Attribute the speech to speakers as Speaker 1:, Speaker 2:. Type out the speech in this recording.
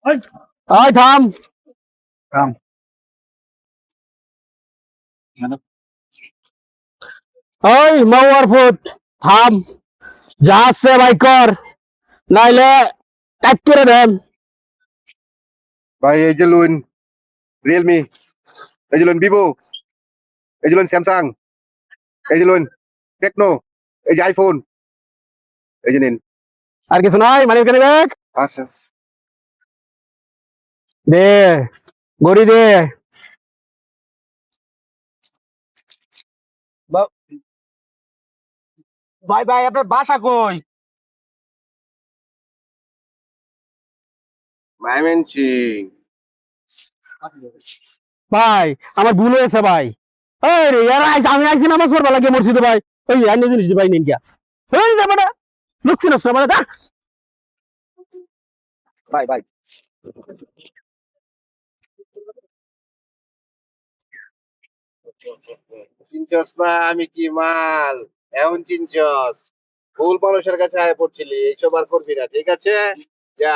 Speaker 1: ওই থাম
Speaker 2: থাম।
Speaker 1: ওই মাওয়ার ফুট থাম, যা আছে ভাই কর, নাইলে টাইট করে দেন।
Speaker 3: ভাই এই যে লুন রিয়েলমি, এই যে লুন ভিভো, এই যে লুন স্যামসাং, এই যে লুন টেকনো, এই যে আইফোন, এই যে নিন।
Speaker 1: আর কিছু নাই মানে এখানে দেখ
Speaker 3: আচ্ছা
Speaker 1: দে, গড়ি দে।
Speaker 2: ভাই ভাই আপনার বাসা কই?
Speaker 3: মাইমেনসিং।
Speaker 1: ভাই আমার ভুল হয়েছে ভাই। এই রে ইয়ার আমি আইছি নামাজ পড়বা লাগে মসজিদে ভাই। ওই আইনে জিনিস ভাই নিন গিয়া হয়ে যাবে না, লুকছি না মানে দা
Speaker 2: ভাই ভাই
Speaker 3: চিনছস না আমি কি মাল? এমন চিনছস? ভুল মানুষের কাছে আয় পড়ছিলি, এইসব আর করবি না, ঠিক আছে? যা।